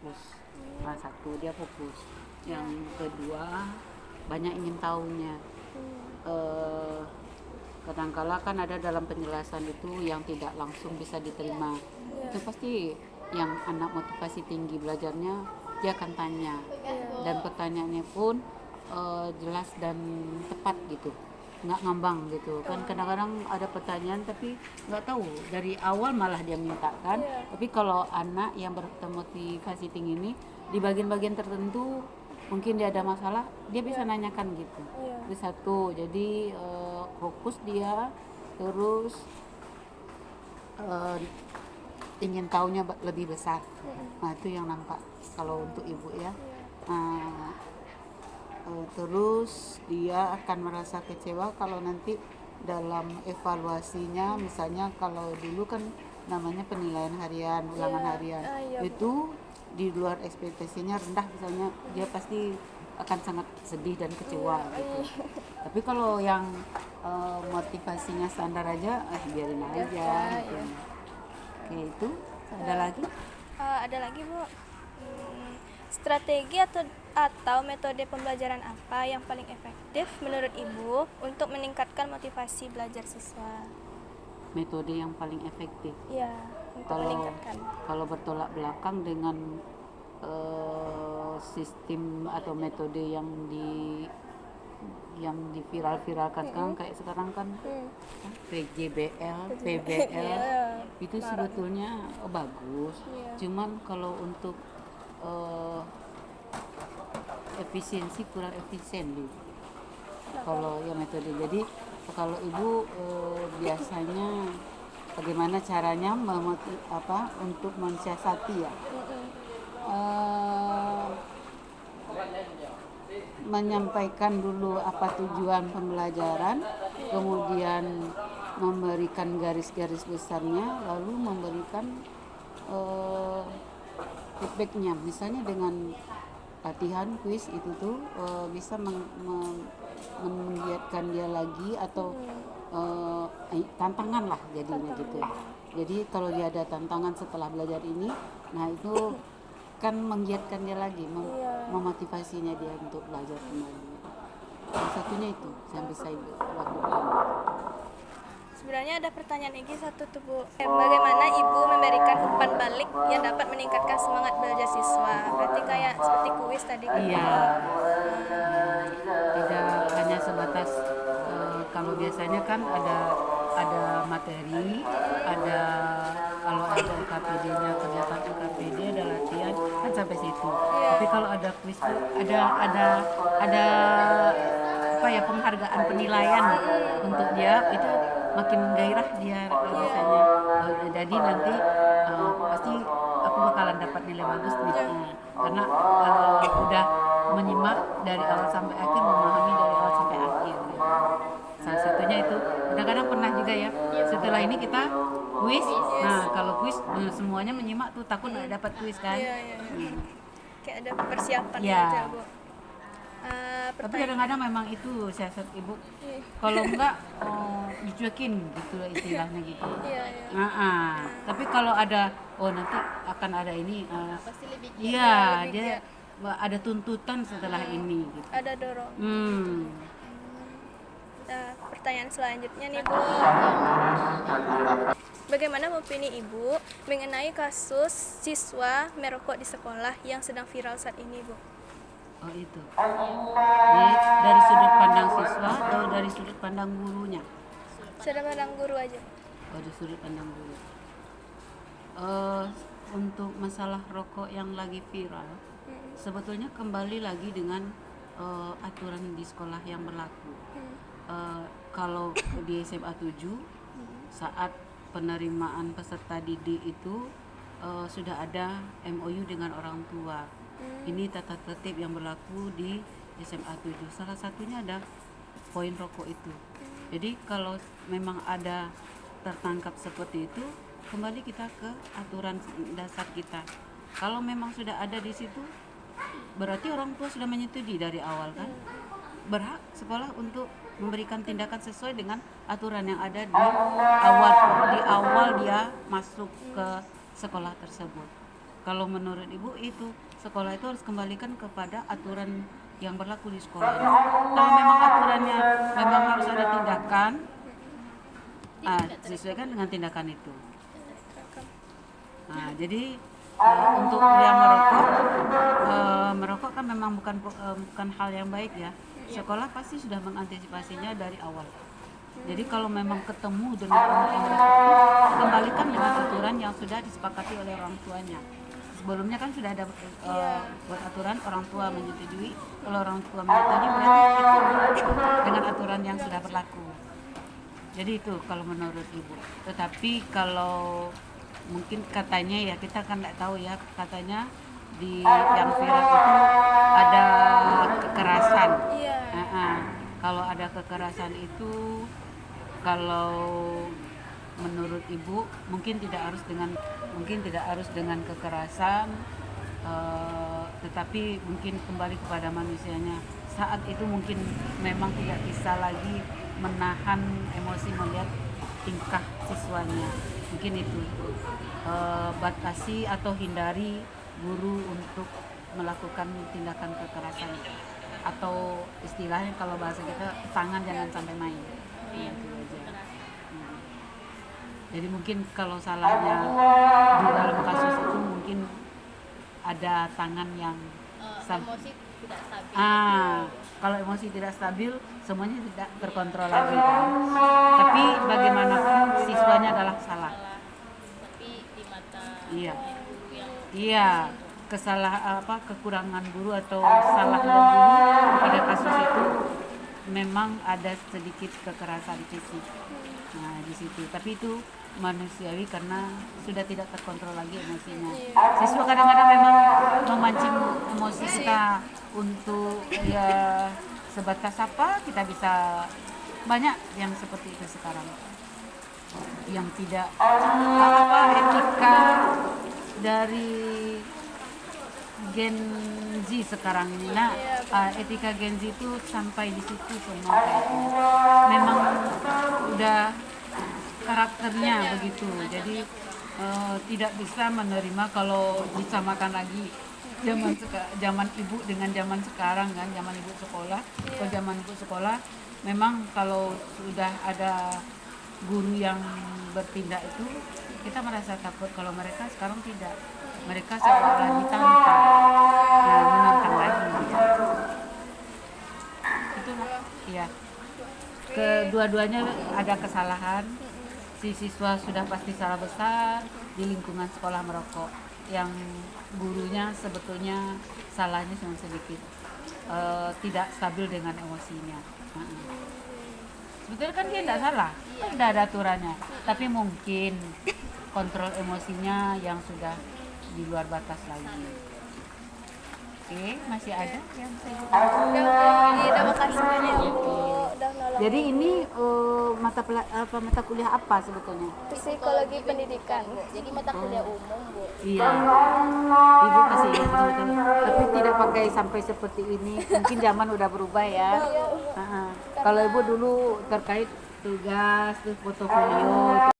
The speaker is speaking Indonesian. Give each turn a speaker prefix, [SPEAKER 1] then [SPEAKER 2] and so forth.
[SPEAKER 1] fokus. Satu dia fokus. Yang kedua banyak ingin tahunya. Eh, Kadangkala kan ada dalam penjelasan itu yang tidak langsung bisa diterima. Itu pasti yang anak motivasi tinggi belajarnya dia akan tanya, dan pertanyaannya pun jelas dan tepat gitu, nggak ngambang gitu kan. Kadang-kadang ada pertanyaan tapi nggak tahu dari awal malah dia minta kan. Tapi kalau anak yang bermotivasi tinggi ini di bagian-bagian tertentu mungkin dia ada masalah, dia bisa nanyakan gitu. Itu satu, jadi fokus dia, terus ingin tahunya lebih besar. Nah itu yang nampak kalau untuk ibu ya. Nah, terus dia akan merasa kecewa kalau nanti dalam evaluasinya, misalnya kalau dulu kan namanya penilaian harian, ulangan harian, itu di luar ekspektasinya rendah misalnya, dia pasti akan sangat sedih dan kecewa gitu. Tapi kalau yang motivasinya standar aja, biarin aja gitu. Oke, itu ada lagi?
[SPEAKER 2] Ada lagi Bu. Strategi atau metode pembelajaran apa yang paling efektif menurut Ibu untuk meningkatkan motivasi belajar siswa?
[SPEAKER 1] Metode yang paling efektif.
[SPEAKER 2] Ya, untuk meningkatkan.
[SPEAKER 1] Kalau bertolak belakang dengan sistem atau metode yang diviral-viralkan sekarang, kayak sekarang kan PJBL, PBL, itu sebetulnya bagus. Cuman kalau untuk efisiensi kurang efisien dulu. Kalau ya metode, jadi kalau ibu biasanya bagaimana caranya untuk mensiasati ya, menyampaikan dulu apa tujuan pembelajaran, kemudian memberikan garis-garis besarnya, lalu memberikan feedbacknya, misalnya dengan latihan kuis itu tuh bisa menggiatkan dia lagi, atau tantangan lah jadinya gitu. Jadi kalau dia ada tantangan setelah belajar ini, nah itu kan menggiatkan dia lagi, memotivasinya dia untuk belajar kembali. Salah satunya itu yang bisa ibu lakukan.
[SPEAKER 2] Sebenarnya ada pertanyaan lagi satu tuh Bu. Bagaimana Ibu memberikan umpan balik yang dapat meningkatkan semangat belajar siswa? Berarti kayak seperti kuis tadi kan?
[SPEAKER 1] Iya. Tidak hanya sebatas kalau biasanya kan ada materi, ada kalau ada KPD-nya, kegiatan KPD, ada latihan kan sampai situ. Tapi kalau ada kuis tuh ada apa ya, penghargaan, penilaian untuk dia, itu makin gairah dia rasanya. Jadi nanti pasti aku bakalan dapat nilai bagus nih, karena udah menyimak dari awal sampai akhir, memahami dari awal sampai akhir. Salah satunya itu. Kadang-kadang pernah juga ya, setelah ini kita kuis. Nah kalau kuis semuanya menyimak tuh, takut nggak dapat kuis kan.
[SPEAKER 2] Kayak ada persiapan
[SPEAKER 1] ya.
[SPEAKER 2] gitu ya Bu.
[SPEAKER 1] Tapi kadang-kadang memang itu siasat ibu. Kalau enggak dicuekin gitu istilahnya gitu. Tapi kalau ada nanti akan ada ini,
[SPEAKER 2] pasti lebih
[SPEAKER 1] iya dia ada tuntutan setelah ini gitu.
[SPEAKER 2] Ada dorong. Pertanyaan selanjutnya nih Bu. Bagaimana opini Ibu mengenai kasus siswa merokok di sekolah yang sedang viral saat ini Bu?
[SPEAKER 1] Oh itu. Dari sudut pandang siswa atau dari sudut pandang gurunya?
[SPEAKER 2] Sudut pandang guru aja.
[SPEAKER 1] Oh, dari sudut pandang guru. Untuk masalah rokok yang lagi viral, sebetulnya kembali lagi dengan aturan di sekolah yang berlaku. Kalau di SMA 7 saat penerimaan peserta didik itu sudah ada MOU dengan orang tua. Ini tata tertib yang berlaku di SMA 7. Salah satunya ada poin rokok itu. Jadi kalau memang ada tertangkap seperti itu, kembali kita ke aturan dasar kita. Kalau memang sudah ada di situ, berarti orang tua sudah menyetujui dari awal kan? Berhak sekolah untuk memberikan tindakan sesuai dengan aturan yang ada di awal dia masuk ke sekolah tersebut. Kalau menurut Ibu itu sekolah itu harus kembalikan kepada aturan yang berlaku di sekolah. Kalau memang aturannya memang harus ada tindakan, disesuaikan dengan tindakan itu. Nah, jadi untuk yang merokok kan memang bukan hal yang baik ya. Sekolah pasti sudah mengantisipasinya dari awal. Jadi kalau memang ketemu dengan anak yang merokok, kembalikan dengan aturan yang sudah disepakati oleh orang tuanya. Sebelumnya kan sudah ada buat aturan, orang tua menyetujui. Kalau orang tua menyetujui berarti ikut dengan aturan yang sudah berlaku. Jadi itu kalau menurut Ibu. Tetapi kalau mungkin katanya ya, kita kan nggak tahu ya, katanya di yang viral itu ada kekerasan. Kalau ada kekerasan itu, kalau menurut Ibu mungkin tidak harus dengan kekerasan, tetapi mungkin kembali kepada manusianya. Saat itu mungkin memang tidak bisa lagi menahan emosi melihat tingkah siswanya. Mungkin itu batasi atau hindari guru untuk melakukan tindakan kekerasan, atau istilahnya kalau bahasa kita tangan jangan sampai main. Itu aja. Jadi mungkin kalau salahnya di dalam kasus itu mungkin ada tangan yang
[SPEAKER 3] emosi tidak stabil.
[SPEAKER 1] Kalau emosi tidak stabil, semuanya tidak terkontrol lagi kan. Tapi bagaimanapun siswanya adalah salah.
[SPEAKER 3] Tapi di mata
[SPEAKER 1] kekurangan guru atau salahnya guru pada kasus itu memang ada sedikit kekerasan fisik. Nah, di situ. Tapi itu manusiawi karena sudah tidak terkontrol lagi emosinya. Siswa kadang-kadang memang memancing emosi kita untuk ya sebatas apa kita bisa, banyak yang seperti itu sekarang. Yang tidak etika dari Gen Z sekarang ini. Nah, etika Gen Z itu sampai di situ semua kayaknya. Memang udah karakternya begitu. Jadi tidak bisa menerima kalau disamakan lagi zaman ibu dengan zaman sekarang kan, zaman ibu sekolah. Kalau zaman ibu sekolah memang kalau sudah ada guru yang bertindak itu kita merasa takut. Kalau mereka sekarang tidak, mereka seolah ditantang, menantang lagi ya. Itulah ya, kedua-duanya ada kesalahan. Si siswa sudah pasti salah besar di lingkungan sekolah merokok, yang gurunya sebetulnya salahnya cuma sedikit, tidak stabil dengan emosinya. Sebetulnya kan dia tidak salah, tidak ada aturannya, tapi mungkin kontrol emosinya yang sudah di luar batas lagi. Oke, masih ada yang saya
[SPEAKER 2] Terima kasih banyak Ibu udah nolong.
[SPEAKER 1] Jadi ini mata kuliah apa sebetulnya?
[SPEAKER 2] Psikologi pendidikan.
[SPEAKER 3] Jadi mata kuliah umum, Bu.
[SPEAKER 1] Iya. Ibu masih betul-betul. Tapi tidak pakai sampai seperti ini. Mungkin zaman udah berubah ya. Kalau Ibu dulu terkait tugas, terus portofolio itu